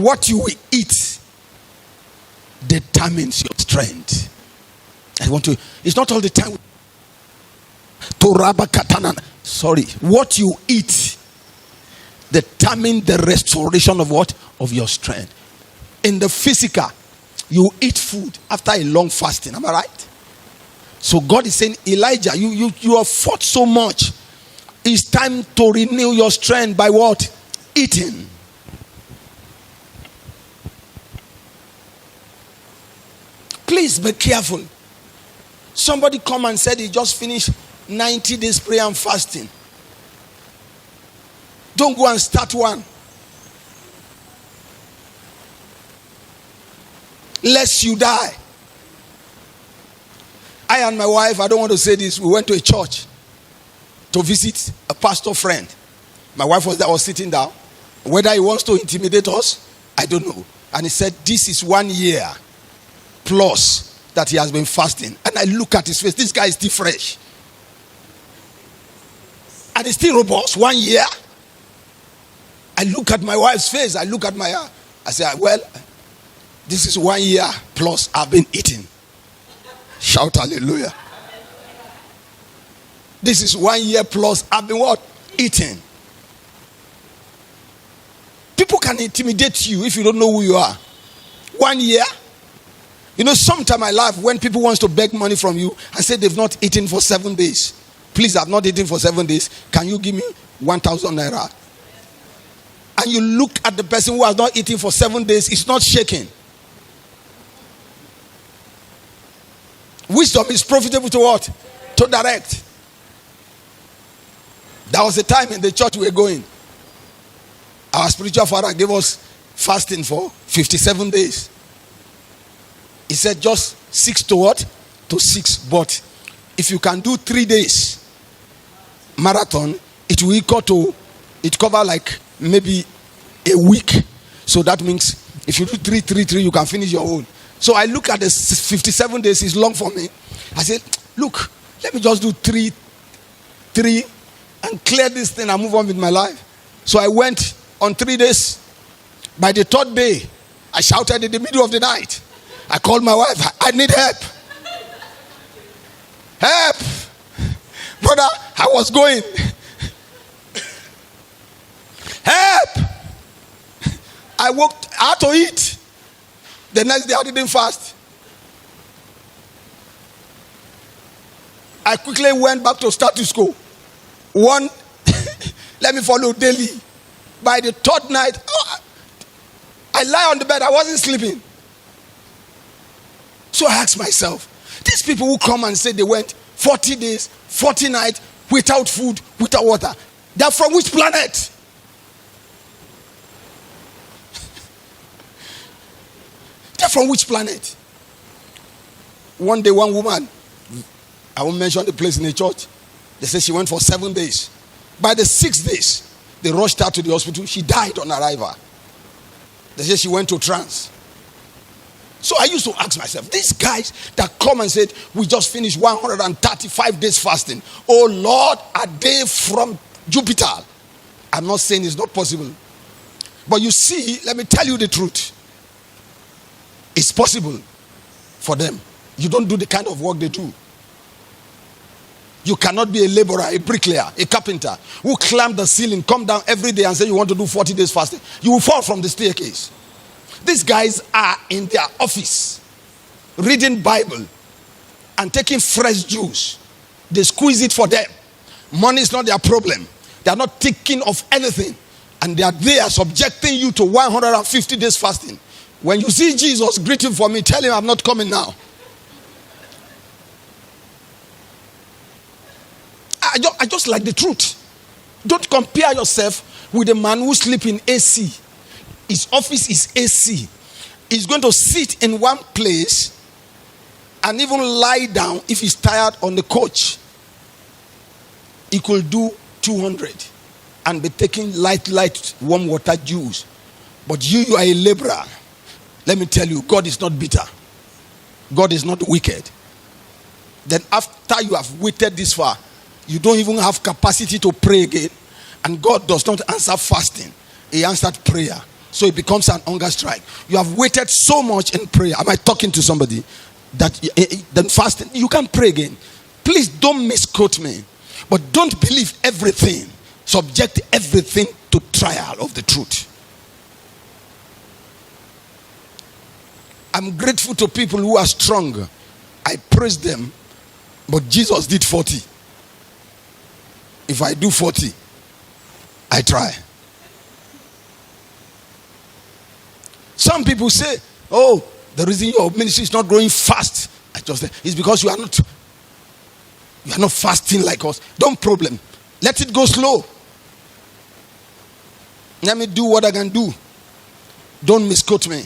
what you will eat determines your strength. It's not all the time. Sorry. What you eat determines the restoration of what? Of your strength. In the physical, you eat food after a long fasting. Am I right? So God is saying, Elijah, you have fought so much. It's time to renew your strength by what? Eating. Please be careful. Somebody come and said he just finished 90 days prayer and fasting. Don't go and start one. Lest you die. I and my wife, I don't want to say this, we went to a church to visit a pastor friend. My wife was sitting down. Whether he wants to intimidate us, I don't know. And he said, this is 1 year plus that he has been fasting. And I look at his face. This guy is still fresh. And he's still robust. 1 year. I look at my wife's face. I look at I say, well, this is 1 year plus I've been eating. Shout hallelujah. This is 1 year plus I've been what? Eating. People can intimidate you if you don't know who you are. 1 year. You know, sometime in my life, when people want to beg money from you and say they've not eaten for 7 days. Please, I've not eaten for 7 days. Can you give me 1,000 naira? And you look at the person who has not eaten for 7 days, it's not shaking. Wisdom is profitable to what? To direct. There was a time in the church we were going. Our spiritual father gave us fasting for 57 days. He said just 6 to what? To 6. But if you can do 3 days marathon, it will equal to, it cover like maybe a week. So that means if you do 3, you can finish your own. So I look at the 57 days, it's long for me. I said, look, let me just do 3 and clear this thing and move on with my life. So I went on 3 days. By the 3rd day, I shouted in the middle of the night. I called my wife. I need help. Help. Brother, I was going. Help. I had to eat. The next day I didn't fast. I quickly went back to status quo. One, let me follow daily. By the 3rd night, I lie on the bed. I wasn't sleeping. So I asked myself, these people who come and say they went 40 days, 40 nights without food, without water, they're from which planet? They're from which planet? One day, one woman, I won't mention the place in the church, they said she went for 7 days. By the 6th days, they rushed her to the hospital. She died on arrival. They said she went to trance. So I used to ask myself, these guys that come and said, we just finished 135 days fasting. Oh Lord, are they from Jupiter? I'm not saying it's not possible. But you see, let me tell you the truth. It's possible for them. You don't do the kind of work they do. You cannot be a laborer, a bricklayer, a carpenter who climb the ceiling, come down every day and say you want to do 40 days fasting. You will fall from the staircase. These guys are in their office reading Bible and taking fresh juice. They squeeze it for them. Money is not their problem. They are not thinking of anything. And they are there subjecting you to 150 days fasting. When you see Jesus, greet him for me. Tell him I'm not coming now. I just like the truth. Don't compare yourself with a man who sleeps in AC. His office is AC. He's going to sit in one place and even lie down if he's tired on the couch. He could do 200 and be taking light warm water juice. But you are a laborer. Let me tell you, God is not bitter. God is not wicked. Then after you have waited this far, you don't even have capacity to pray again. And God does not answer fasting. He answered prayer. So it becomes an hunger strike. You have waited so much in prayer. Am I talking to somebody? That then fasting, you can pray again. Please don't misquote me. But don't believe everything. Subject everything to trial of the truth. I'm grateful to people who are strong. I praise them. But Jesus did 40. If I do 40, I try. Some people say, oh, the reason your ministry is not growing fast, it's because you are not fasting like us. Don't problem. Let it go slow. Let me do what I can do. Don't misquote me.